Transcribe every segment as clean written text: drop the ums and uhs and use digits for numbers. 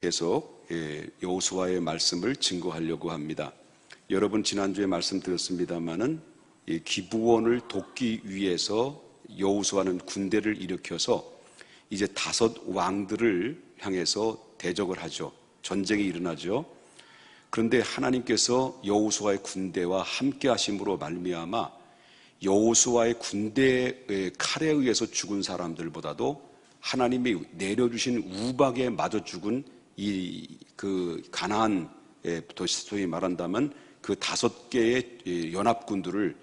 계속 여호수아의 말씀을 증거하려고 합니다. 여러분 지난주에 말씀드렸습니다마는 기브온을 돕기 위해서 여호수아는 군대를 일으켜서 이제 5 왕들을 향해서 대적을 하죠. 전쟁이 일어나죠. 그런데 하나님께서 여호수아의 군대와 함께 하심으로 말미암아 여호수아의 군대의 칼에 의해서 죽은 사람들보다도 하나님이 내려주신 우박에 맞아 죽은 그 가나안 소위 말한다면 그 5개의 연합군들을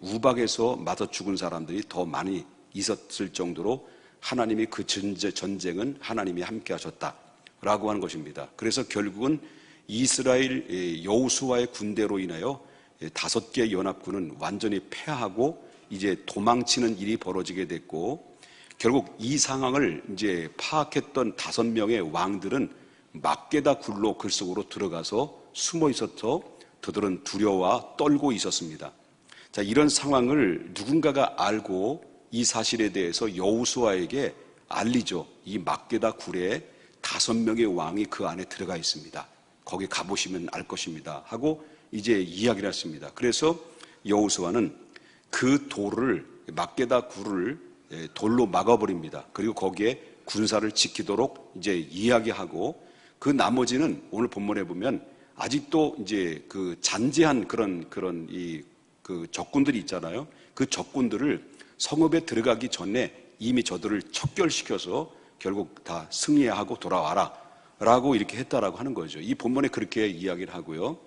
우박에서 맞아 죽은 사람들이 더 많이 있었을 정도로 하나님이 그 전쟁은 하나님이 함께 하셨다라고 하는 것입니다. 그래서 결국은 이스라엘 여호수아의 군대로 인하여 5개의 연합군은 완전히 패하고 이제 도망치는 일이 벌어지게 됐고, 결국 이 상황을 이제 파악했던 5명의 왕들은 막게다 굴로 그 속으로 들어가서 숨어 있어서 그들은 두려워 떨고 있었습니다. 자, 이런 상황을 누군가가 알고 이 사실에 대해서 여호수아에게 알리죠. 이 막게다 굴에 5명의 왕이 그 안에 들어가 있습니다. 거기 가보시면 알 것입니다 하고 이제 이야기를 했습니다. 그래서 여호수아는 그 돌을, 막게다 굴을 돌로 막아버립니다. 그리고 거기에 군사를 지키도록 이제 이야기하고, 그 나머지는 오늘 본문에 보면 아직도 이제 그 잔재한 그런 그 적군들이 있잖아요. 그 적군들을 성읍에 들어가기 전에 이미 저들을 척결시켜서 결국 다 승리하고 돌아와라 라고 이렇게 했다라고 하는 거죠. 이 본문에 그렇게 이야기를 하고요.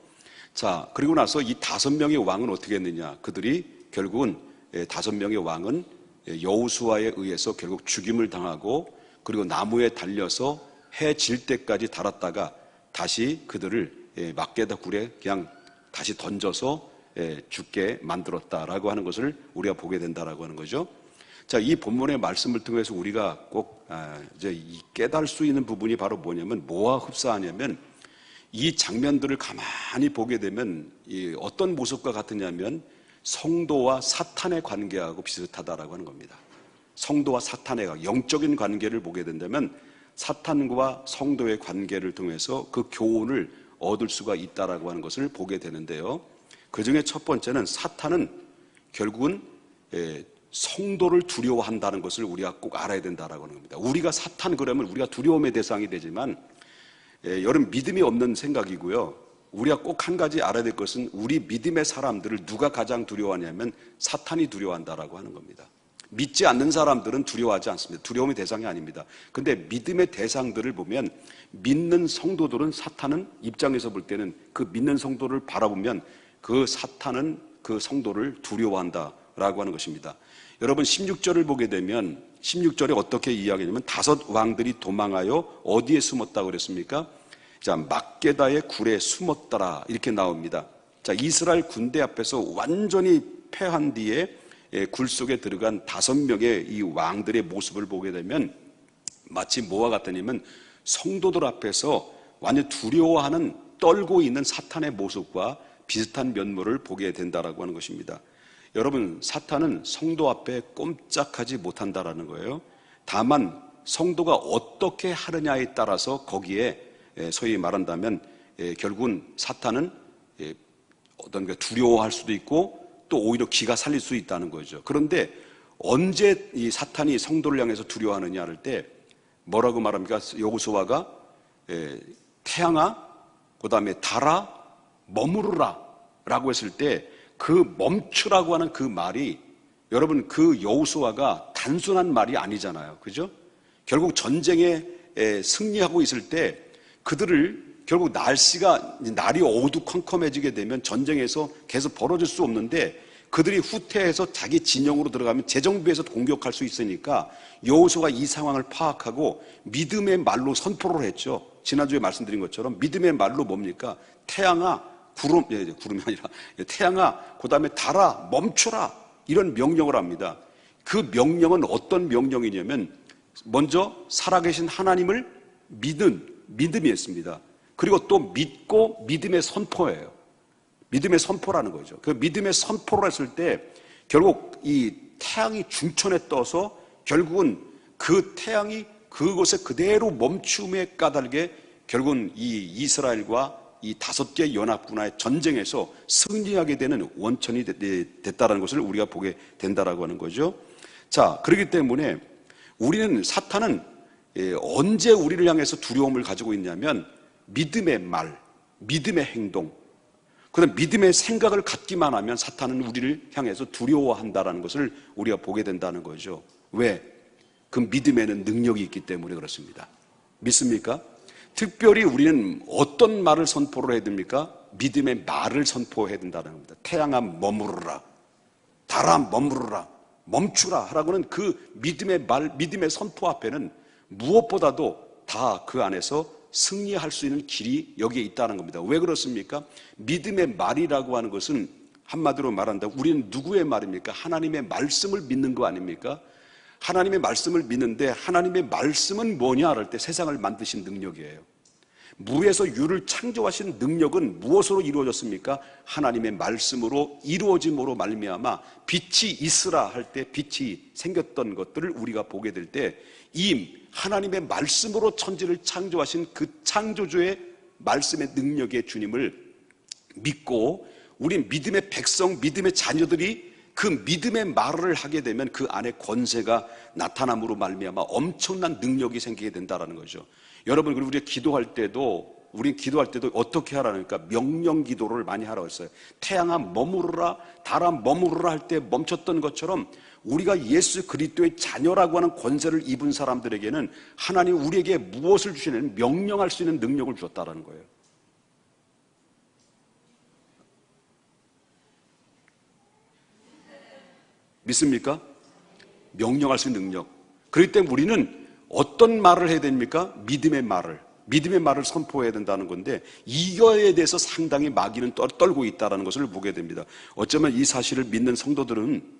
자, 그리고 나서 이 5명의 왕은 어떻게 했느냐. 그들이 결국은 5명의 왕은 여호수아에 의해서 결국 죽임을 당하고, 그리고 나무에 달려서 해 질 때까지 달았다가 다시 그들을 막게다 굴에 그냥 다시 던져서 죽게 만들었다라고 하는 것을 우리가 보게 된다라고 하는 거죠. 자, 이 본문의 말씀을 통해서 우리가 꼭 이제 깨달을 수 있는 부분이 바로 뭐냐면, 뭐와 흡사하냐면, 이 장면들을 가만히 보게 되면 어떤 모습과 같으냐면 성도와 사탄의 관계하고 비슷하다라고 하는 겁니다. 성도와 사탄의 영적인 관계를 보게 된다면 사탄과 성도의 관계를 통해서 그 교훈을 얻을 수가 있다라고 하는 것을 보게 되는데요. 그 중에 첫 번째는, 사탄은 결국은 성도를 두려워한다는 것을 우리가 꼭 알아야 된다라고 하는 겁니다. 우리가 사탄 그러면 우리가 두려움의 대상이 되지만, 여러분 믿음이 없는 생각이고요. 우리가 꼭 한 가지 알아야 될 것은, 우리 믿음의 사람들을 누가 가장 두려워하냐면 사탄이 두려워한다라고 하는 겁니다. 믿지 않는 사람들은 두려워하지 않습니다. 두려움의 대상이 아닙니다. 근데 믿음의 대상들을 보면, 믿는 성도들은, 사탄은 입장에서 볼 때는 그 믿는 성도를 바라보면 그 사탄은 그 성도를 두려워한다라고 하는 것입니다. 여러분 16절을 보게 되면 16절에 어떻게 이야기하냐면, 5 왕들이 도망하여 어디에 숨었다고 그랬습니까? 자, 막게다의 굴에 숨었더라 이렇게 나옵니다. 자, 이스라엘 군대 앞에서 완전히 패한 뒤에 굴 속에 들어간 5명의 이 왕들의 모습을 보게 되면 마치 뭐와 같으냐면 성도들 앞에서 완전 두려워하는, 떨고 있는 사탄의 모습과 비슷한 면모를 보게 된다라고 하는 것입니다. 여러분, 사탄은 성도 앞에 꼼짝하지 못한다라는 거예요. 다만 성도가 어떻게 하느냐에 따라서 거기에 소위 말한다면 결국은 사탄은 어떤 두려워할 수도 있고 또 오히려 기가 살릴 수 있다는 거죠. 그런데 언제 이 사탄이 성도를 향해서 두려워하느냐 할 때 뭐라고 말합니까? 여호수아가 태양아, 그 다음에 달아, 머무르라 라고 했을 때 그 멈추라고 하는 그 말이, 여러분 그 여호수아가 단순한 말이 아니잖아요. 그죠? 결국 전쟁에 승리하고 있을 때 그들을 결국 날이 어두컴컴해지게 되면 전쟁에서 계속 벌어질 수 없는데, 그들이 후퇴해서 자기 진영으로 들어가면 재정비해서 공격할 수 있으니까 여호수아가 이 상황을 파악하고 믿음의 말로 선포를 했죠. 지난주에 말씀드린 것처럼 믿음의 말로 뭡니까? 태양아, 구름이 아니라 태양아, 그 다음에 달아, 멈춰라, 이런 명령을 합니다. 그 명령은 어떤 명령이냐면, 먼저 살아계신 하나님을 믿은 믿음이었습니다. 그리고 또 믿고 믿음의 선포예요. 믿음의 선포라는 거죠. 그 믿음의 선포를 했을 때 결국 이 태양이 중천에 떠서 결국은 그 태양이 그곳에 그대로 멈춤에 까닭에 결국은 이 이스라엘과 이 5개 연합군의 전쟁에서 승리하게 되는 원천이 됐다는 것을 우리가 보게 된다라고 하는 거죠. 자, 그렇기 때문에 우리는 사탄은 언제 우리를 향해서 두려움을 가지고 있냐면 믿음의 말, 믿음의 행동, 그런 믿음의 생각을 갖기만 하면 사탄은 우리를 향해서 두려워한다는 것을 우리가 보게 된다는 거죠. 왜? 그 믿음에는 능력이 있기 때문에 그렇습니다. 믿습니까? 특별히 우리는 어떤 말을 선포를 해야 됩니까? 믿음의 말을 선포해야 된다는 겁니다. 태양아 머무르라, 달아 머무르라, 멈추라 하라고는 그 믿음의 말, 믿음의 선포 앞에는 무엇보다도 다 그 안에서 승리할 수 있는 길이 여기에 있다는 겁니다. 왜 그렇습니까? 믿음의 말이라고 하는 것은 한마디로 말한다, 우리는 누구의 말입니까? 하나님의 말씀을 믿는 거 아닙니까? 하나님의 말씀을 믿는데 하나님의 말씀은 뭐냐 할 때 세상을 만드신 능력이에요. 무에서 유를 창조하신 능력은 무엇으로 이루어졌습니까? 하나님의 말씀으로 이루어짐으로 말미암아 빛이 있으라 할 때 빛이 생겼던 것들을 우리가 보게 될 때 이 하나님의 말씀으로 천지를 창조하신 그 창조주의 말씀의 능력의 주님을 믿고 우리 믿음의 백성, 믿음의 자녀들이 그 믿음의 말을 하게 되면 그 안에 권세가 나타남으로 말미암아 엄청난 능력이 생기게 된다는 거죠. 여러분, 그리고 우리가 기도할 때도 어떻게 하라니까 명령 기도를 많이 하라고 했어요. 태양아 머무르라, 달아 머무르라 할 때 멈췄던 것처럼 우리가 예수 그리스도의 자녀라고 하는 권세를 입은 사람들에게는 하나님 우리에게 무엇을 주시냐면 명령할 수 있는 능력을 주었다는 거예요. 믿습니까? 명령할 수 있는 능력. 그렇기 때문에 우리는 어떤 말을 해야 됩니까? 믿음의 말을 선포해야 된다는 건데 이거에 대해서 상당히 마귀는 떨고 있다는 것을 보게 됩니다. 어쩌면 이 사실을 믿는 성도들은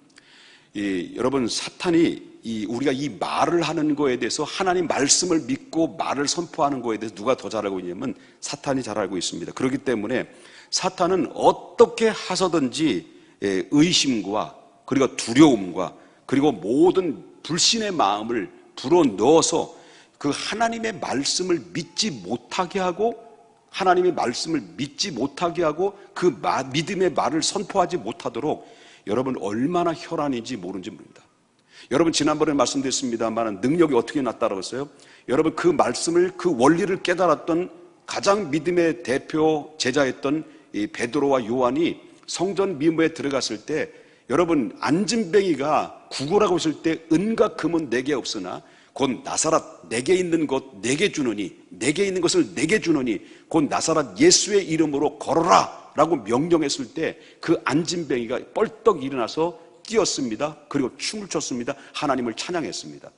여러분, 사탄이 우리가 이 말을 하는 거에 대해서 하나님 말씀을 믿고 말을 선포하는 거에 대해서 누가 더 잘 알고 있냐면 사탄이 잘 알고 있습니다. 그렇기 때문에 사탄은 어떻게 하서든지 의심과 그리고 두려움과 그리고 모든 불신의 마음을 불어넣어서 그 하나님의 말씀을 믿지 못하게 하고 하나님의 말씀을 믿지 못하게 하고 그 믿음의 말을 선포하지 못하도록 여러분 얼마나 혈안인지 모르는지 모릅니다. 여러분, 지난번에 말씀드렸습니다만 능력이 어떻게 났다고 했어요? 여러분, 그 말씀을, 그 원리를 깨달았던 가장 믿음의 대표 제자였던 이 베드로와 요한이 성전 미문에 들어갔을 때 여러분, 안진뱅이가 구걸하고 있을 때 은과 금은 내게 없으나 곧 나사렛 내게 있는 것 내게 주느니, 내게 있는 것을 내게 주느니 곧 나사렛 예수의 이름으로 걸어라 라고 명령했을 때 그 안진뱅이가 뻘떡 일어나서 뛰었습니다. 그리고 춤을 췄습니다. 하나님을 찬양했습니다.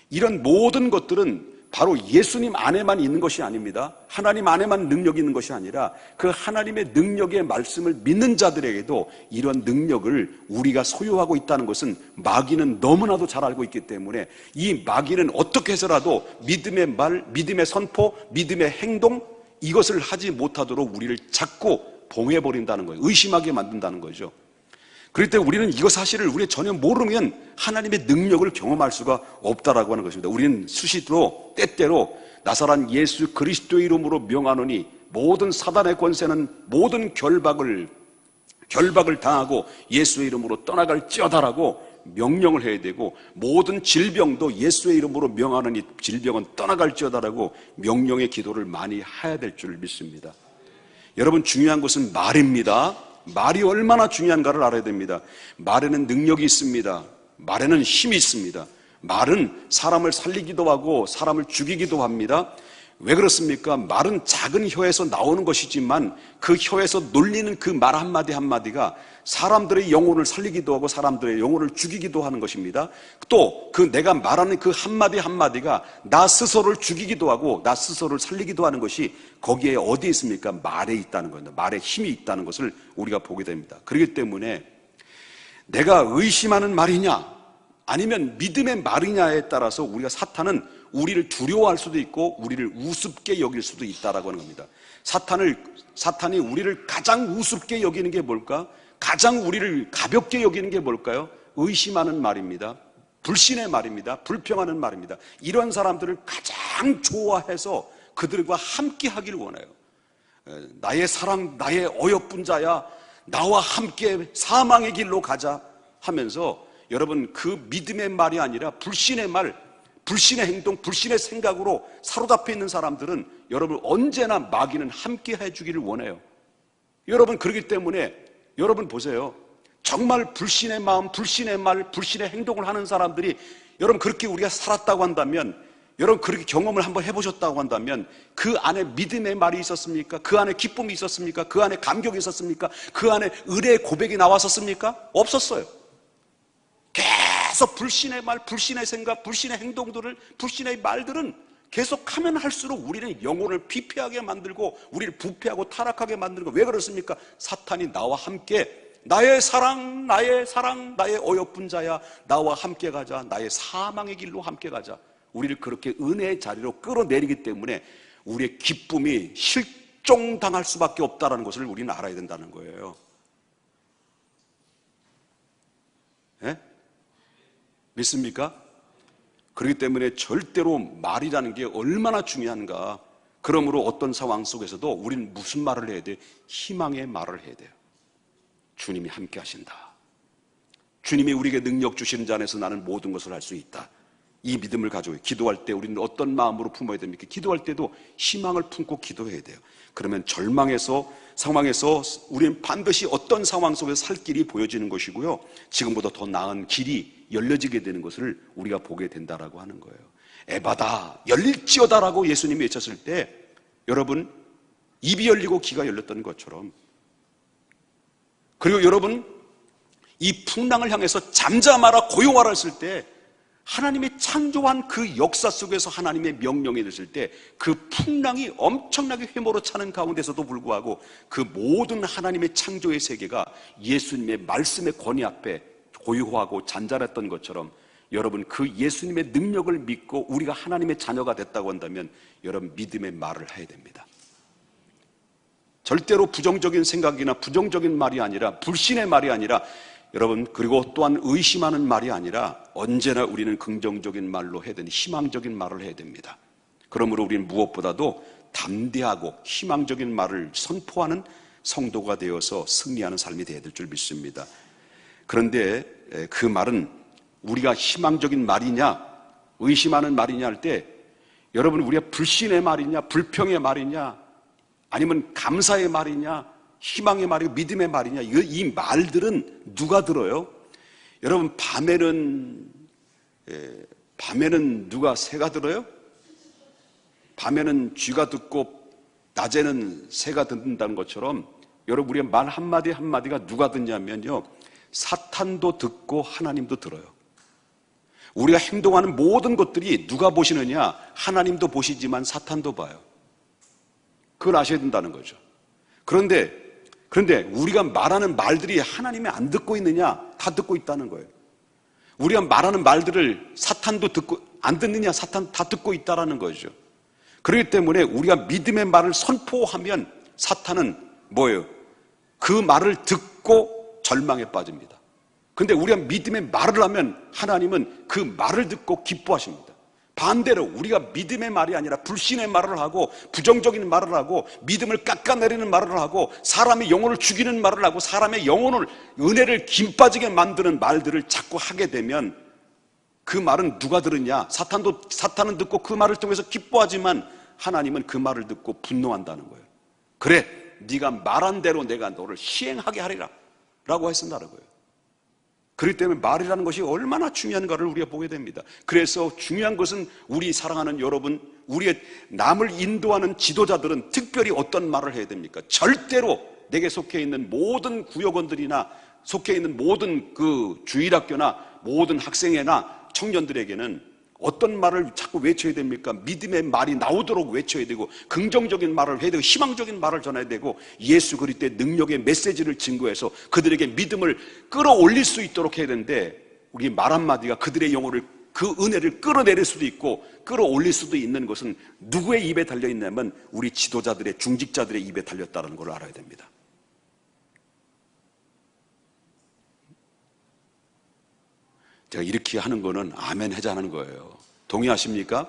이런 모든 것들은 바로 예수님 안에만 있는 것이 아닙니다. 하나님 안에만 능력이 있는 것이 아니라 그 하나님의 능력의 말씀을 믿는 자들에게도 이런 능력을 우리가 소유하고 있다는 것은 마귀는 너무나도 잘 알고 있기 때문에 이 마귀는 어떻게 해서라도 믿음의 말, 믿음의 선포, 믿음의 행동 이것을 하지 못하도록 우리를 자꾸 봉해버린다는 거예요. 의심하게 만든다는 거죠. 그럴 때 우리는 이거 사실을 우리가 전혀 모르면 하나님의 능력을 경험할 수가 없다라고 하는 것입니다. 우리는 수시로 때때로 나사렛 예수 그리스도의 이름으로 명하노니 모든 사단의 권세는 모든 결박을 당하고 예수의 이름으로 떠나갈지어다라고 명령을 해야 되고 모든 질병도 예수의 이름으로 명하노니 질병은 떠나갈지어다라고 명령의 기도를 많이 해야 될 줄 믿습니다. 여러분, 중요한 것은 말입니다. 말이 얼마나 중요한가를 알아야 됩니다. 말에는 능력이 있습니다. 말에는 힘이 있습니다. 말은 사람을 살리기도 하고 사람을 죽이기도 합니다. 왜 그렇습니까? 말은 작은 혀에서 나오는 것이지만 그 혀에서 놀리는 그 말 한마디 한마디가 사람들의 영혼을 살리기도 하고 사람들의 영혼을 죽이기도 하는 것입니다. 또 그 내가 말하는 그 한마디 한마디가 나 스스로를 죽이기도 하고 나 스스로를 살리기도 하는 것이 거기에 어디에 있습니까? 말에 있다는 겁니다. 말에 힘이 있다는 것을 우리가 보게 됩니다. 그렇기 때문에 내가 의심하는 말이냐 아니면 믿음의 말이냐에 따라서 우리가 사탄은 우리를 두려워할 수도 있고 우리를 우습게 여길 수도 있다라고 하는 겁니다. 사탄이 우리를 가장 우습게 여기는 게 뭘까? 가장 우리를 가볍게 여기는 게 뭘까요? 의심하는 말입니다. 불신의 말입니다. 불평하는 말입니다. 이런 사람들을 가장 좋아해서 그들과 함께 하기를 원해요. 나의 사랑, 나의 어여쁜 자야, 나와 함께 사망의 길로 가자 하면서 여러분 그 믿음의 말이 아니라 불신의 말, 불신의 행동, 불신의 생각으로 사로잡혀 있는 사람들은 여러분 언제나 마귀는 함께 해주기를 원해요. 여러분 그렇기 때문에 여러분 보세요. 정말 불신의 마음, 불신의 말, 불신의 행동을 하는 사람들이 여러분 그렇게 우리가 살았다고 한다면, 여러분 그렇게 경험을 한번 해보셨다고 한다면 그 안에 믿음의 말이 있었습니까? 그 안에 기쁨이 있었습니까? 그 안에 감격이 있었습니까? 그 안에 의뢰의 고백이 나왔었습니까? 없었어요. 계속 불신의 말, 불신의 생각, 불신의 행동들을, 불신의 말들은 계속하면 할수록 우리는 영혼을 피폐하게 만들고 우리를 부패하고 타락하게 만들고. 왜 그렇습니까? 사탄이 나와 함께 나의 사랑, 나의 사랑, 나의 어여쁜 자야, 나와 함께 가자, 나의 사망의 길로 함께 가자, 우리를 그렇게 은혜의 자리로 끌어내리기 때문에 우리의 기쁨이 실종당할 수밖에 없다는 것을 우리는 알아야 된다는 거예요. 네? 믿습니까? 그렇기 때문에 절대로 말이라는 게 얼마나 중요한가. 그러므로 어떤 상황 속에서도 우리는 무슨 말을 해야 돼요? 희망의 말을 해야 돼요. 주님이 함께 하신다. 주님이 우리에게 능력 주시는 자 안에서 나는 모든 것을 할 수 있다. 이 믿음을 가지고 기도할 때 우리는 어떤 마음으로 품어야 됩니까? 기도할 때도 희망을 품고 기도해야 돼요. 그러면 절망에서, 상황에서 우리는 반드시 어떤 상황 속에서 살 길이 보여지는 것이고요, 지금보다 더 나은 길이 열려지게 되는 것을 우리가 보게 된다라고 하는 거예요. 에바다, 열릴지어다라고 예수님이 외쳤을 때 여러분 입이 열리고 귀가 열렸던 것처럼, 그리고 여러분 이 풍랑을 향해서 잠잠하라 고요하라 했을 때 하나님이 창조한 그 역사 속에서 하나님의 명령이 됐을 때 그 풍랑이 엄청나게 휘몰아 차는 가운데서도 불구하고 그 모든 하나님의 창조의 세계가 예수님의 말씀의 권위 앞에 고요하고 잔잔했던 것처럼, 여러분 그 예수님의 능력을 믿고 우리가 하나님의 자녀가 됐다고 한다면 여러분 믿음의 말을 해야 됩니다. 절대로 부정적인 생각이나 부정적인 말이 아니라, 불신의 말이 아니라, 여러분 그리고 또한 의심하는 말이 아니라 언제나 우리는 긍정적인 말로 해야 되는, 희망적인 말을 해야 됩니다. 그러므로 우리는 무엇보다도 담대하고 희망적인 말을 선포하는 성도가 되어서 승리하는 삶이 되어야 될 줄 믿습니다. 그런데 그 말은 우리가 희망적인 말이냐 의심하는 말이냐 할 때, 여러분 우리가 불신의 말이냐 불평의 말이냐 아니면 감사의 말이냐 희망의 말이고 믿음의 말이냐, 이 말들은 누가 들어요? 여러분 밤에는 누가 새가 들어요? 밤에는 쥐가 듣고 낮에는 새가 듣는다는 것처럼 여러분 우리의 말 한마디 한마디가 누가 듣냐면요, 사탄도 듣고 하나님도 들어요. 우리가 행동하는 모든 것들이 누가 보시느냐? 하나님도 보시지만 사탄도 봐요. 그걸 아셔야 된다는 거죠. 그런데 우리가 말하는 말들이 하나님이 안 듣고 있느냐? 다 듣고 있다는 거예요. 우리가 말하는 말들을 사탄도 듣고, 안 듣느냐? 사탄 다 듣고 있다는 거죠. 그렇기 때문에 우리가 믿음의 말을 선포하면 사탄은 뭐예요? 그 말을 듣고 절망에 빠집니다. 그런데 우리가 믿음의 말을 하면 하나님은 그 말을 듣고 기뻐하십니다. 반대로 우리가 믿음의 말이 아니라 불신의 말을 하고 부정적인 말을 하고 믿음을 깎아내리는 말을 하고 사람의 영혼을 죽이는 말을 하고 사람의 영혼을, 은혜를 김 빠지게 만드는 말들을 자꾸 하게 되면 그 말은 누가 들으냐? 사탄은 듣고 그 말을 통해서 기뻐하지만 하나님은 그 말을 듣고 분노한다는 거예요. 그래, 네가 말한 대로 내가 너를 시행하게 하리라 라고 했었다는 거예요. 그렇기 때문에 말이라는 것이 얼마나 중요한가를 우리가 보게 됩니다. 그래서 중요한 것은 우리 사랑하는 여러분, 우리의 남을 인도하는 지도자들은 특별히 어떤 말을 해야 됩니까? 절대로 내게 속해 있는 모든 구역원들이나 속해 있는 모든 그 주일학교나 모든 학생회나 청년들에게는 어떤 말을 자꾸 외쳐야 됩니까? 믿음의 말이 나오도록 외쳐야 되고, 긍정적인 말을 해야 되고, 희망적인 말을 전해야 되고, 예수 그리스도의 능력의 메시지를 증거해서 그들에게 믿음을 끌어올릴 수 있도록 해야 되는데, 우리 말 한마디가 그들의 영혼을, 그 은혜를 끌어내릴 수도 있고 끌어올릴 수도 있는 것은 누구의 입에 달려있냐면 우리 지도자들의, 중직자들의 입에 달렸다는 걸 알아야 됩니다. 제가 이렇게 하는 거는 아멘 하자는 거예요. 동의하십니까?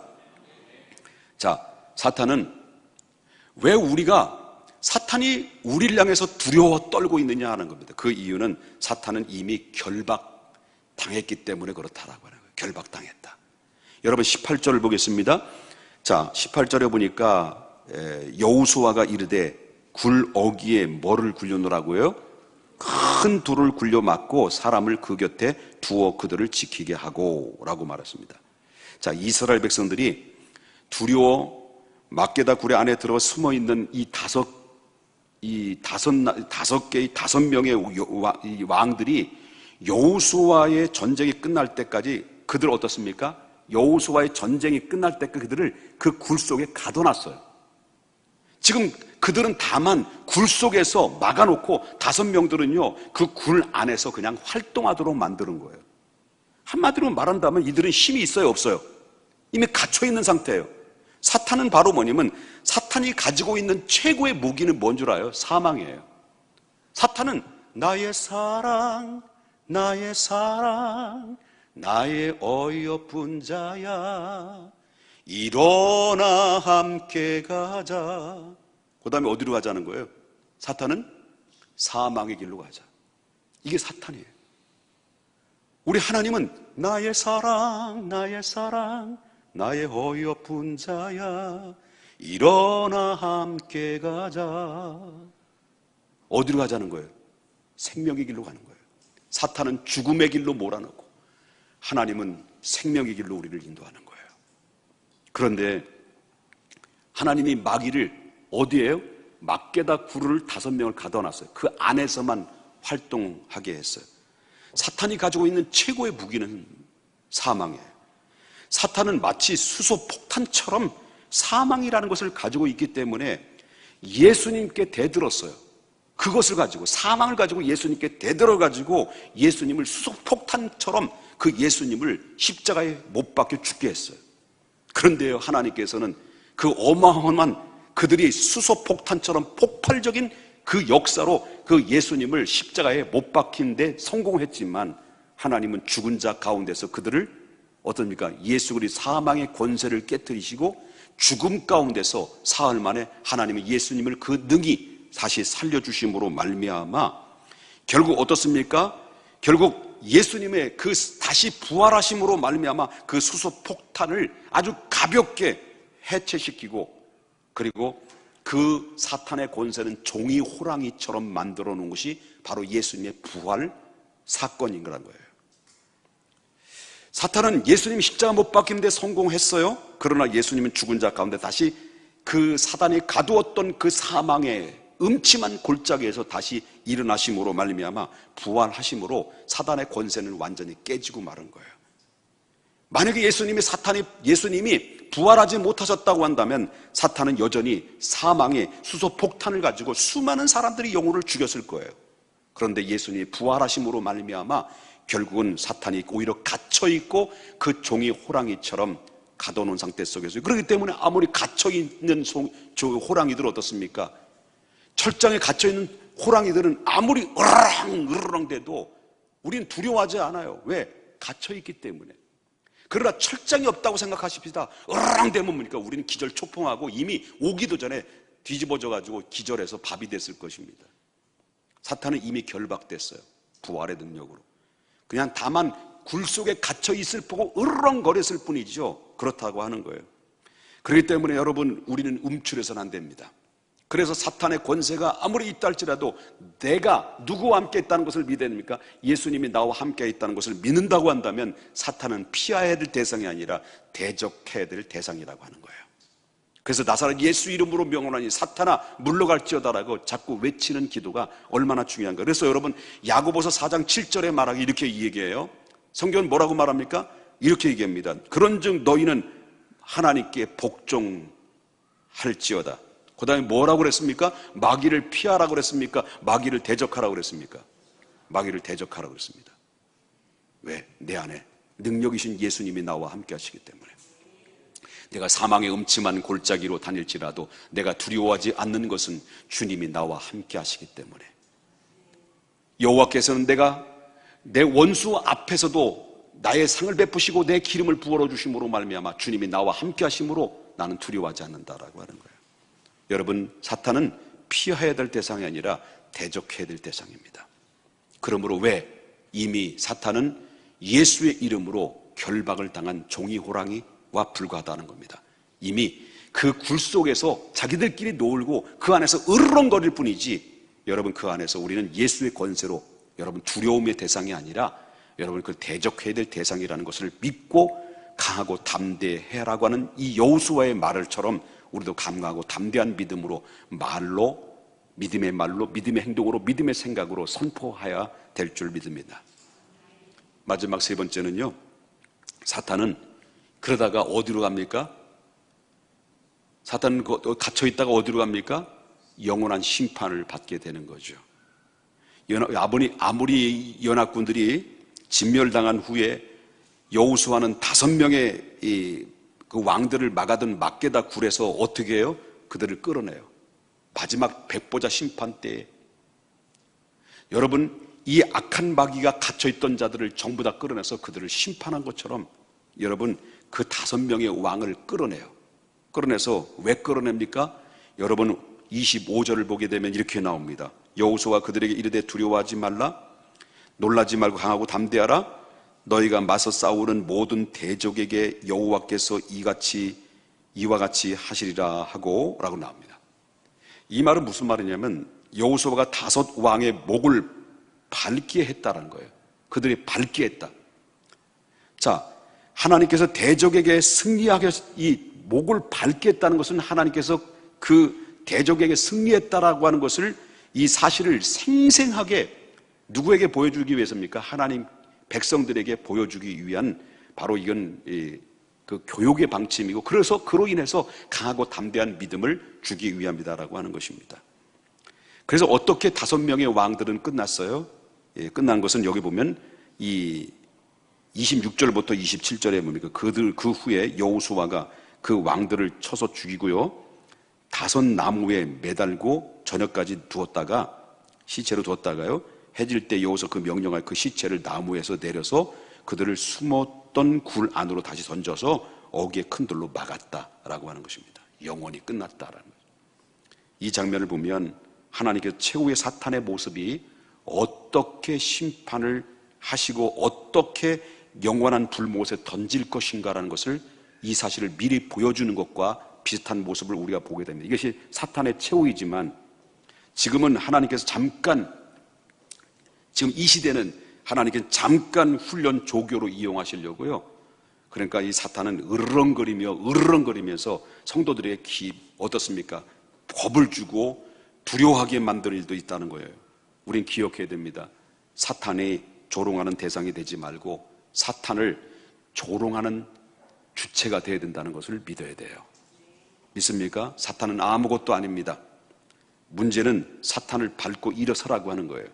자, 사탄은 왜 사탄이 우리를 향해서 두려워 떨고 있느냐 하는 겁니다. 그 이유는 사탄은 이미 결박당했기 때문에 그렇다라고 하는 거예요. 결박당했다. 여러분 18절을 보겠습니다. 자, 18절에 보니까 여호수아가 이르되 굴 어귀에 뭐를 굴려놓으라고요? 큰 돌을 굴려 막고 사람을 그 곁에 두어 그들을 지키게 하고 라고 말했습니다. 자, 이스라엘 백성들이 두려워 막게다 굴의 안에 들어 숨어 있는 이 다섯 명의 왕들이 여호수아의 전쟁이 끝날 때까지 그들 어떻습니까? 여호수아의 전쟁이 끝날 때까지 그들을 그 굴 속에 가둬놨어요. 지금 그들은 다만 굴 속에서 막아놓고 5명들은요 그 굴 안에서 그냥 활동하도록 만드는 거예요. 한마디로 말한다면 이들은 힘이 있어요, 없어요? 이미 갇혀있는 상태예요. 사탄은 바로 뭐냐면 사탄이 가지고 있는 최고의 무기는 뭔 줄 알아요? 사망이에요. 사탄은 나의 사랑, 나의 사랑, 나의 어여쁜 자야, 일어나 함께 가자. 그 다음에 어디로 가자는 거예요? 사탄은 사망의 길로 가자. 이게 사탄이에요. 우리 하나님은 나의 사랑, 나의 사랑, 나의 어여쁜 자야, 일어나 함께 가자. 어디로 가자는 거예요? 생명의 길로 가는 거예요. 사탄은 죽음의 길로 몰아넣고 하나님은 생명의 길로 우리를 인도하는 거예요. 그런데 하나님이 마귀를 어디에요? 막게다 굴을 5명을 가둬놨어요. 그 안에서만 활동하게 했어요. 사탄이 가지고 있는 최고의 무기는 사망이에요. 사탄은 마치 수소폭탄처럼 사망이라는 것을 가지고 있기 때문에 예수님께 대들었어요. 그것을 가지고, 사망을 가지고 예수님께 대들어가지고 예수님을 수소폭탄처럼 그 예수님을 십자가에 못 박혀 죽게 했어요. 그런데요, 하나님께서는 그 어마어마한 그들이 수소폭탄처럼 폭발적인 그 역사로 그 예수님을 십자가에 못 박힌 데 성공했지만 하나님은 죽은 자 가운데서 그들을 어떻습니까? 예수 그리스도 사망의 권세를 깨뜨리시고 죽음 가운데서 사흘 만에 하나님은 예수님을 그 능히 다시 살려주심으로 말미암아 결국 어떻습니까? 결국 예수님의 그 다시 부활하심으로 말미암아 그 수소폭탄을 아주 가볍게 해체시키고, 그리고 그 사탄의 권세는 종이 호랑이처럼 만들어 놓은 것이 바로 예수님의 부활 사건인 거란 거예요. 사탄은 예수님이 십자가 못 박힌 데 성공했어요. 그러나 예수님은 죽은 자 가운데 다시 그 사단이 가두었던 그 사망의 음침한 골짜기에서 다시 일어나심으로 말미암아 부활하심으로 사단의 권세는 완전히 깨지고 마른 거예요. 만약에 예수님이 부활하지 못하셨다고 한다면 사탄은 여전히 사망의 수소폭탄을 가지고 수많은 사람들이 영혼을 죽였을 거예요. 그런데 예수님이 부활하심으로 말미암아 결국은 사탄이 오히려 갇혀있고 그 종이 호랑이처럼 가둬놓은 상태 속에서, 그렇기 때문에 아무리 갇혀있는 호랑이들 어떻습니까? 철장에 갇혀있는 호랑이들은 아무리 으르렁 대도 우리는 두려워하지 않아요. 왜? 갇혀있기 때문에. 그러나 철장이 없다고 생각하십시다. 으르렁 대면 뭡니까? 우리는 기절초풍하고 이미 오기도 전에 뒤집어져가지고 기절해서 밥이 됐을 것입니다. 사탄은 이미 결박됐어요. 부활의 능력으로. 그냥 다만 굴 속에 갇혀있을 보고 으르렁거렸을 뿐이죠. 그렇다고 하는 거예요. 그렇기 때문에 여러분, 우리는 움츠려서는 안 됩니다. 그래서 사탄의 권세가 아무리 있다 할지라도 내가 누구와 함께 있다는 것을 믿어야 됩니까? 예수님이 나와 함께 있다는 것을 믿는다고 한다면 사탄은 피해야 될 대상이 아니라 대적해야 될 대상이라고 하는 거예요. 그래서 나사렛 예수 이름으로 명하노니 사탄아 물러갈지어다라고 자꾸 외치는 기도가 얼마나 중요한가. 그래서 여러분, 야고보서 4장 7절에 말하기 이렇게 얘기해요. 성경은 뭐라고 말합니까? 이렇게 얘기합니다. 그런즉 너희는 하나님께 복종할지어다. 그 다음에 뭐라고 그랬습니까? 마귀를 피하라고 그랬습니까? 마귀를 대적하라고 그랬습니까? 마귀를 대적하라고 그랬습니다. 왜? 내 안에 능력이신 예수님이 나와 함께 하시기 때문에. 내가 사망의 음침한 골짜기로 다닐지라도 내가 두려워하지 않는 것은 주님이 나와 함께 하시기 때문에. 여호와께서는 내가 내 원수 앞에서도 나의 상을 베푸시고 내 기름을 부어러 주심으로 말미암아 주님이 나와 함께 하심으로 나는 두려워하지 않는다라고 하는 거예요. 여러분, 사탄은 피해야 될 대상이 아니라 대적해야 될 대상입니다. 그러므로 왜? 이미 사탄은 예수의 이름으로 결박을 당한 종이 호랑이와 불과하다는 겁니다. 이미 그 굴 속에서 자기들끼리 놀고 그 안에서 으르렁거릴 뿐이지, 여러분, 그 안에서 우리는 예수의 권세로 여러분 두려움의 대상이 아니라 여러분 그 대적해야 될 대상이라는 것을 믿고 강하고 담대해라고 하는 이 여호수아의 말을처럼 우리도 강하고 담대한 믿음으로 말로, 믿음의 말로, 믿음의 행동으로, 믿음의 생각으로 선포해야 될 줄 믿습니다. 마지막 세 번째는요, 사탄은 그러다가 어디로 갑니까? 사탄은 갇혀있다가 어디로 갑니까? 영원한 심판을 받게 되는 거죠. 아무리 연합군들이 진멸당한 후에 여호수아는 5명의 그 왕들을 막게다 굴에서 어떻게 해요? 그들을 끌어내요. 마지막 백보자 심판 때에 여러분, 이 악한 마귀가 갇혀있던 자들을 전부 다 끌어내서 그들을 심판한 것처럼 여러분 그 5명의 왕을 끌어내서 왜 끌어냅니까? 여러분 25절을 보게 되면 이렇게 나옵니다. 여호수아가 그들에게 이르되 두려워하지 말라, 놀라지 말고 강하고 담대하라. 너희가 맞서 싸우는 모든 대적에게 여호와께서 이와 같이 하시리라 하고 라고 나옵니다. 이 말은 무슨 말이냐면 여호수아가 5 왕의 목을 밟게 했다라는 거예요. 그들이 밟게 했다. 자, 하나님께서 대적에게 승리하게, 이 목을 밟게 했다는 것은 하나님께서 그 대적에게 승리했다라고 하는 것을, 이 사실을 생생하게 누구에게 보여주기 위해서입니까? 하나님 백성들에게 보여주기 위한, 바로 이건 그 교육의 방침이고, 그로 인해서 강하고 담대한 믿음을 주기 위함이다라고 하는 것입니다. 그래서 어떻게 5명의 왕들은 끝났어요? 끝난 것은 여기 보면 이 26절부터 27절에 뭡니까? 그 후에 여호수아가 그 왕들을 쳐서 죽이고요, 5 나무에 매달고 저녁까지 시체로 두었다가요, 해질 때 여호수아 그 명령할 그 시체를 나무에서 내려서 그들을 숨었던 굴 안으로 다시 던져서 어귀에 큰 돌로 막았다라고 하는 것입니다. 영원히 끝났다라는 거죠. 이 장면을 보면 하나님께서 최후의 사탄의 모습이 어떻게 심판을 하시고 어떻게 영원한 불못에 던질 것인가라는 것을, 이 사실을 미리 보여주는 것과 비슷한 모습을 우리가 보게 됩니다. 이것이 사탄의 최후이지만 지금은 하나님께서 지금 이 시대는 하나님께서 잠깐 훈련 조교로 이용하시려고요. 그러니까 이 사탄은 으르렁거리면서 성도들에게 어떻습니까? 겁을 주고 두려워하게 만드는 일도 있다는 거예요. 우린 기억해야 됩니다. 사탄이 조롱하는 대상이 되지 말고 사탄을 조롱하는 주체가 되어야 된다는 것을 믿어야 돼요. 믿습니까? 사탄은 아무것도 아닙니다. 문제는 사탄을 밟고 일어서라고 하는 거예요.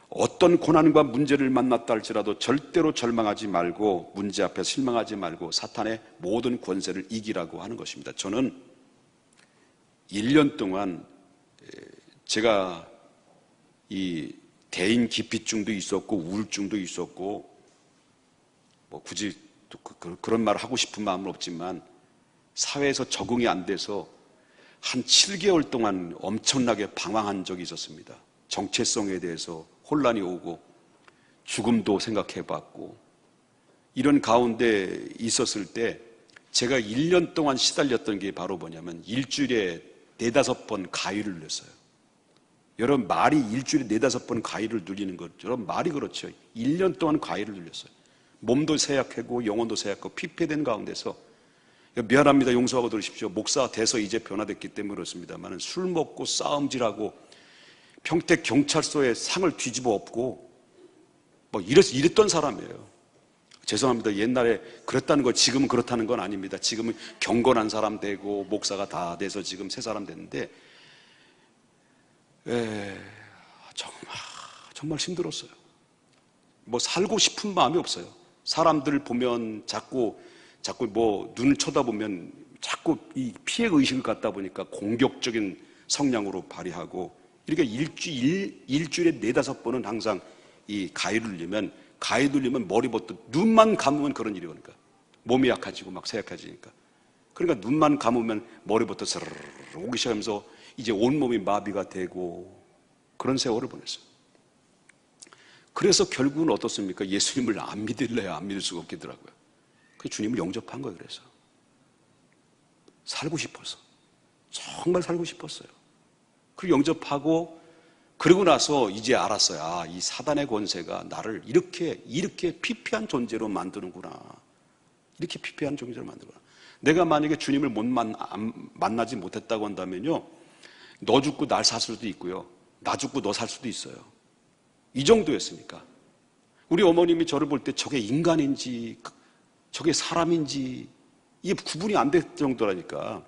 어떤 고난과 문제를 만났다 할지라도 절대로 절망하지 말고, 문제 앞에 실망하지 말고 사탄의 모든 권세를 이기라고 하는 것입니다. 저는 1년 동안 제가 이 대인 기피증도 있었고 우울증도 있었고, 뭐 굳이 그런 말을 하고 싶은 마음은 없지만 사회에서 적응이 안 돼서 한 7개월 동안 엄청나게 방황한 적이 있었습니다. 정체성에 대해서 혼란이 오고 죽음도 생각해봤고, 이런 가운데 있었을 때 제가 1년 동안 시달렸던 게 바로 뭐냐면 일주일에 4-5번 가위를 눌렸어요. 여러분, 말이 일주일에 4-5번 가위를 눌리는 것처럼 말이 그렇죠. 1년 동안 가위를 눌렸어요. 몸도 쇠약하고 영혼도 쇠약하고 피폐된 가운데서, 미안합니다, 용서하고 들으십시오. 목사 돼서 이제 변화됐기 때문에 그렇습니다만 술 먹고 싸움질하고 평택 경찰서에 상을 뒤집어 엎고 뭐 이랬던 사람이에요. 죄송합니다. 옛날에 그랬다는 거 지금은 그렇다는 건 아닙니다. 지금은 경건한 사람 되고 목사가 다 돼서 지금 새 사람 됐는데, 정말 힘들었어요. 뭐 살고 싶은 마음이 없어요. 사람들 보면 자꾸 뭐 눈을 쳐다보면 자꾸 이 피해 의식을 갖다 보니까 공격적인 성향으로 발휘하고, 이렇게 일주일에 4-5번은 항상 이 가위를 눌리면 머리부터 눈만 감으면 그런 일이 오니까 몸이 약해지고 막 쇠약해지니까 그러니까 눈만 감으면 머리부터 스르르 오기 시작하면서 이제 온몸이 마비가 되고 그런 세월을 보냈어요. 그래서 결국은 어떻습니까? 예수님을 안 믿을래야 안 믿을 수가 없겠더라고요. 그 주님을 영접한 거예요. 그래서 살고 싶어서, 정말 살고 싶었어요. 그리고 영접하고 그러고 나서 이제 알았어요. 아, 이 사단의 권세가 나를 이렇게 피폐한 존재로 만드는구나. 이렇게 피폐한 존재로 만드는구나. 내가 만약에 주님을 만나지 못했다고 한다면요, 너 죽고 날 살 수도 있고요, 나 죽고 너 살 수도 있어요. 이 정도였으니까. 우리 어머님이 저를 볼 때 저게 인간인지 저게 사람인지 이게 구분이 안 될 정도라니까.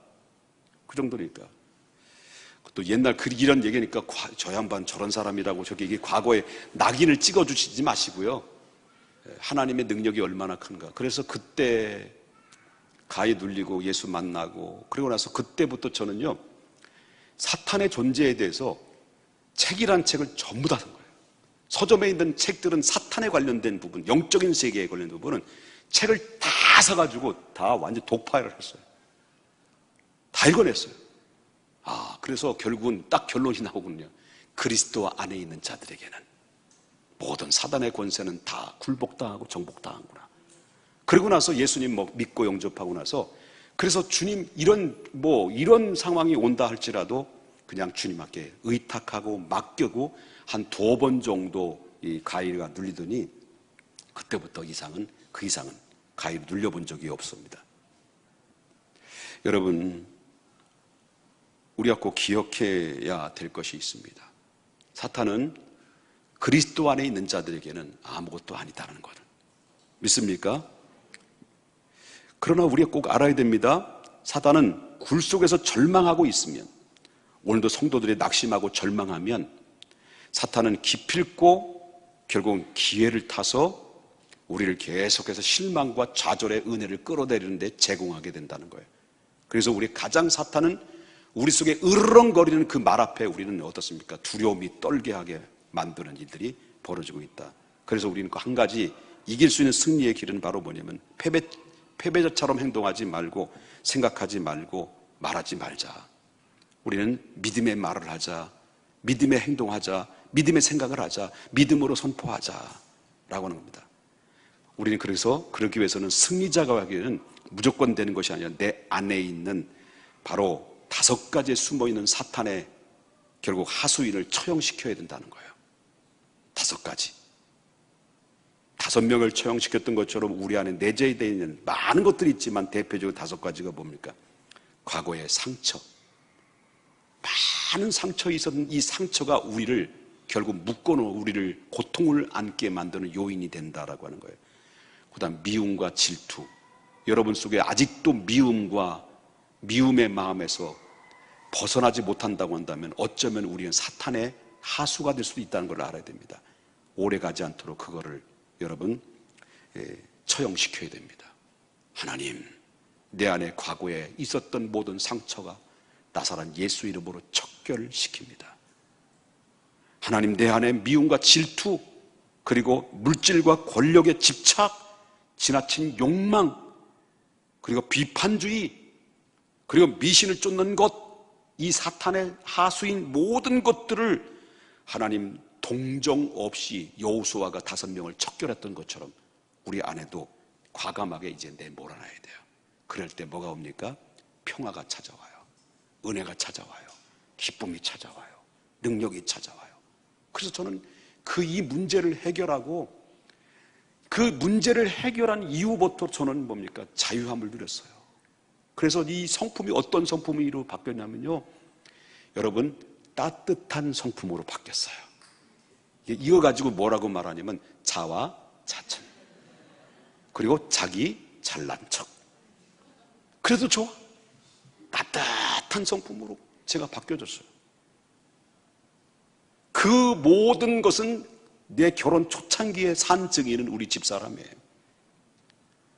그 정도니까. 또 옛날 이런 얘기니까 저 양반 저런 사람이라고 저기 이게 과거에 낙인을 찍어주시지 마시고요. 하나님의 능력이 얼마나 큰가. 그래서 그때 가히 눌리고 예수 만나고 그러고 나서 그때부터 저는요, 사탄의 존재에 대해서 책이란 책을 전부 다 산 거예요. 서점에 있는 책들은 사탄에 관련된 부분, 영적인 세계에 관련된 부분은 책을 다 사가지고 다 완전 독파를 했어요. 다 읽어냈어요. 아, 그래서 결국은 딱 결론이 나오군요. 그리스도 안에 있는 자들에게는 모든 사단의 권세는 다 굴복당하고 정복당하구나. 그러고 나서 예수님 믿고 영접하고 나서, 그래서 주님 이런 상황이 온다 할지라도 그냥 주님께 의탁하고 맡기고 한 2번 정도 이 가위가 눌리더니 그때부터 그 이상은 가위를 눌려본 적이 없습니다. 여러분, 우리가 꼭 기억해야 될 것이 있습니다. 사탄은 그리스도 안에 있는 자들에게는 아무것도 아니다라는 것을 믿습니까? 그러나 우리가 꼭 알아야 됩니다. 사탄은 굴 속에서 절망하고 있으면, 오늘도 성도들이 낙심하고 절망하면 사탄은 기필코 결국 기회를 타서 우리를 계속해서 실망과 좌절의 은혜를 끌어내리는 데 제공하게 된다는 거예요. 그래서 사탄은 우리 속에 으르렁거리는 그 말 앞에 우리는 어떻습니까? 두려움이 떨게 하게 만드는 일들이 벌어지고 있다. 그래서 우리는 그 한 가지 이길 수 있는 승리의 길은 바로 뭐냐면 패배자처럼 행동하지 말고 생각하지 말고 말하지 말자. 우리는 믿음의 말을 하자, 믿음의 행동하자, 믿음의 생각을 하자, 믿음으로 선포하자 라고 하는 겁니다. 우리는 그래서 그러기 위해서는 승리자가 하기에는 무조건 되는 것이 아니라 내 안에 있는 바로 5가지에 숨어있는 사탄의 결국 하수인을 처형시켜야 된다는 거예요. 5가지. 5명을 처형시켰던 것처럼 우리 안에 내재되어 있는 많은 것들이 있지만 대표적으로 5가지가 뭡니까? 과거의 상처. 많은 상처가 있었던 이 상처가 우리를 결국 묶어놓은 우리를 고통을 안게 만드는 요인이 된다라고 하는 거예요. 그 다음 미움과 질투. 여러분 속에 아직도 미움의 마음에서 벗어나지 못한다고 한다면 어쩌면 우리는 사탄의 하수가 될 수도 있다는 걸 알아야 됩니다. 오래 가지 않도록 그거를 여러분 처형시켜야 됩니다. 하나님, 내 안에 과거에 있었던 모든 상처가 나사란 예수 이름으로 척결시킵니다. 하나님, 내 안에 미움과 질투, 그리고 물질과 권력의 집착, 지나친 욕망, 그리고 비판주의, 그리고 미신을 쫓는 것, 이 사탄의 하수인 모든 것들을 하나님 동정 없이 여호수아가 5명을 척결했던 것처럼 우리 안에도 과감하게 이제 내몰아놔야 돼요. 그럴 때 뭐가 옵니까? 평화가 찾아와요. 은혜가 찾아와요. 기쁨이 찾아와요. 능력이 찾아와요. 그래서 저는 이 문제를 해결하고 그 문제를 해결한 이후부터 저는 뭡니까? 자유함을 누렸어요. 그래서 이 성품이 어떤 성품으로 바뀌었냐면요, 여러분, 따뜻한 성품으로 바뀌었어요. 이거 가지고 뭐라고 말하냐면 자와 자천, 그리고 자기 잘난 척. 그래도 좋아. 따뜻한 성품으로 제가 바뀌어졌어요. 그 모든 것은 내 결혼 초창기에 산 증인은 우리 집사람이에요.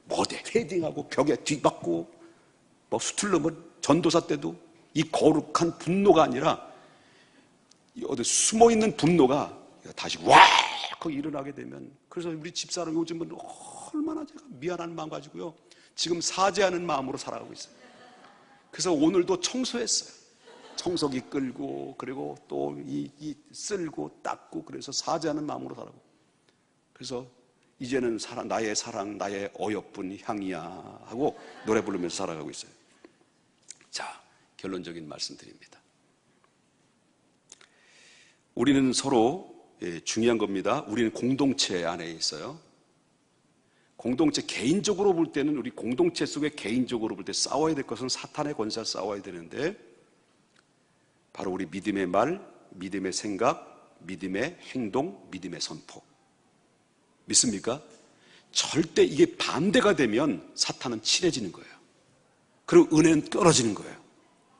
뭐대 헤딩하고 벽에 뒤박고 수틀르면 전도사 때도 이 거룩한 분노가 아니라 어디 숨어있는 분노가 다시 와! 그 일어나게 되면, 그래서 우리 집사람 요즘은 얼마나 제가 미안한 마음 가지고요, 지금 사죄하는 마음으로 살아가고 있어요. 그래서 오늘도 청소했어요. 청소기 끌고, 그리고 또 쓸고 닦고, 그래서 사죄하는 마음으로 살고. 그래서 이제는 나의 사랑, 나의 어여쁜 향이야 하고 노래 부르면서 살아가고 있어요. 자, 결론적인 말씀드립니다. 우리는 서로 중요한 겁니다. 우리는 공동체 안에 있어요. 공동체, 개인적으로 볼 때는 우리 공동체 속에 개인적으로 볼 때 싸워야 될 것은 사탄의 권세와 싸워야 되는데, 바로 우리 믿음의 말, 믿음의 생각, 믿음의 행동, 믿음의 선포. 믿습니까? 절대 이게 반대가 되면 사탄은 친해지는 거예요. 그리고 은혜는 떨어지는 거예요.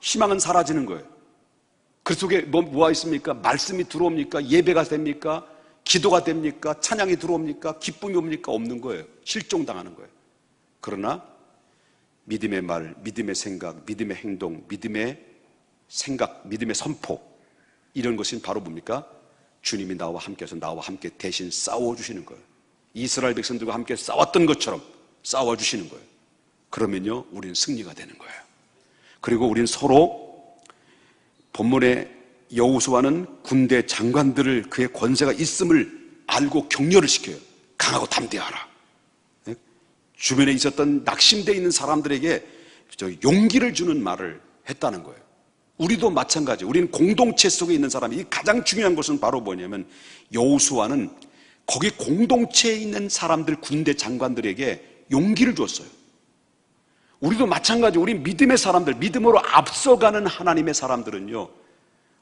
희망은 사라지는 거예요. 그 속에 뭐가 있습니까? 말씀이 들어옵니까? 예배가 됩니까? 기도가 됩니까? 찬양이 들어옵니까? 기쁨이 옵니까? 없는 거예요. 실종당하는 거예요. 그러나 믿음의 말, 믿음의 생각, 믿음의 행동, 믿음의 생각, 믿음의 선포, 이런 것은 바로 뭡니까? 주님이 나와 함께해서 나와 함께 대신 싸워주시는 거예요. 이스라엘 백성들과 함께 싸웠던 것처럼 싸워주시는 거예요. 그러면요, 우리는 승리가 되는 거예요. 그리고 우리는 서로, 본문의 여호수아는 군대 장관들을 그의 권세가 있음을 알고 격려를 시켜요. 강하고 담대하라. 주변에 있었던 낙심되어 있는 사람들에게 용기를 주는 말을 했다는 거예요. 우리도 마찬가지. 우리는 공동체 속에 있는 사람이, 가장 중요한 것은 바로 뭐냐면, 여호수아는 거기 공동체에 있는 사람들, 군대 장관들에게 용기를 줬어요. 우리도 마찬가지. 우리 믿음의 사람들, 믿음으로 앞서가는 하나님의 사람들은요,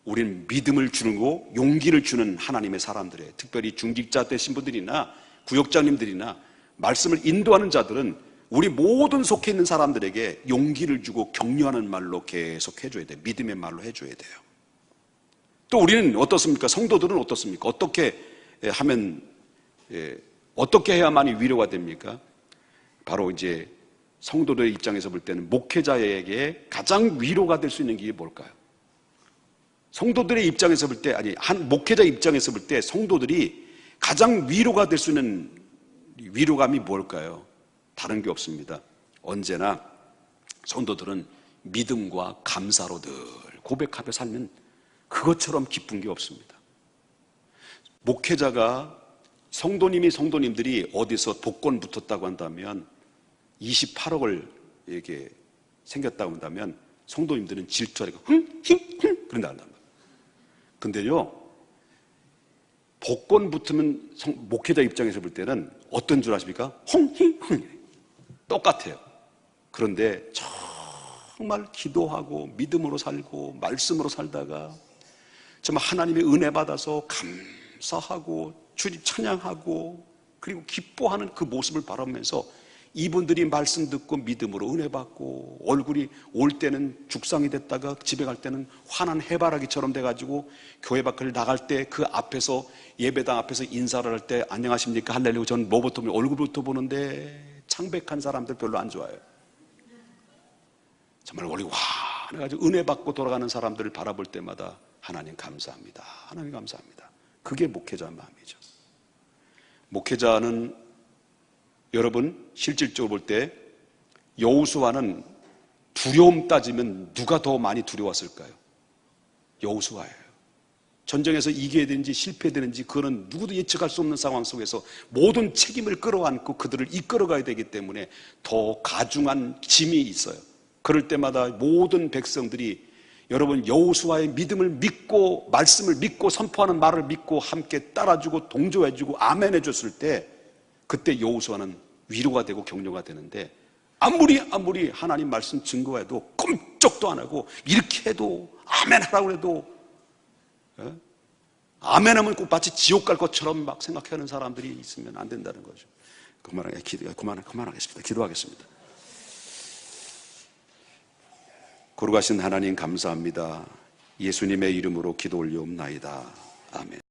우리는 믿음을 주는 거, 용기를 주는 하나님의 사람들이에요. 특별히 중직자 되신 분들이나 구역장님들이나 말씀을 인도하는 자들은 우리 모든 속해 있는 사람들에게 용기를 주고 격려하는 말로 계속 해줘야 돼요. 믿음의 말로 해줘야 돼요. 또 우리는 어떻습니까? 성도들은 어떻습니까? 어떻게 하면, 어떻게 해야만이 위로가 됩니까? 바로 이제 성도들의 입장에서 볼 때는 목회자에게 가장 위로가 될 수 있는 게 뭘까요? 성도들의 입장에서 볼 때, 한 목회자 입장에서 볼 때 성도들이 가장 위로가 될 수 있는 위로감이 뭘까요? 다른 게 없습니다. 언제나 성도들은 믿음과 감사로 늘 고백하며 살면 그것처럼 기쁜 게 없습니다. 목회자가, 성도님들이 어디서 독건 붙었다고 한다면, 28억을 이렇게 생겼다고 한다면 성도님들은 질투하니까 그런다 한단 말이에요. 근데요, 복권 붙으면 목회자 입장에서 볼 때는 어떤 줄 아십니까? 똑같아요. 그런데 정말 기도하고 믿음으로 살고 말씀으로 살다가 정말 하나님의 은혜 받아서 감사하고 주님 찬양하고 그리고 기뻐하는 그 모습을 바라보면서 이분들이 말씀 듣고 믿음으로 은혜 받고 얼굴이 올 때는 죽상이 됐다가 집에 갈 때는 환한 해바라기처럼 돼가지고 교회 밖을 나갈 때 그 앞에서, 예배당 앞에서 인사를 할 때 안녕하십니까 할렐루야, 저는 뭐부터 보면 얼굴부터 보는데 창백한 사람들 별로 안 좋아해요. 정말 얼굴이 환해가지고 은혜 받고 돌아가는 사람들을 바라볼 때마다 하나님 감사합니다, 하나님 감사합니다. 그게 목회자 마음이죠. 목회자는 여러분 실질적으로 볼 때 여호수아는 두려움 따지면 누가 더 많이 두려웠을까요? 여호수아예요. 전쟁에서 이겨야 되는지 실패되는지 그거는 누구도 예측할 수 없는 상황 속에서 모든 책임을 끌어안고 그들을 이끌어가야 되기 때문에 더 가중한 짐이 있어요. 그럴 때마다 모든 백성들이 여러분 여호수아의 믿음을 믿고 말씀을 믿고 선포하는 말을 믿고 함께 따라주고 동조해주고 아멘해줬을 때 그때 여호수아는 위로가 되고 격려가 되는데, 아무리 하나님 말씀 증거해도 꼼짝도 안 하고 이렇게 해도 아멘하라고 해도 아멘하면 꼭 마치 지옥 갈 것처럼 막 생각하는 사람들이 있으면 안 된다는 거죠. 그만하겠습니다. 기도하겠습니다. 거룩하신 하나님 감사합니다. 예수님의 이름으로 기도 올리옵나이다. 아멘.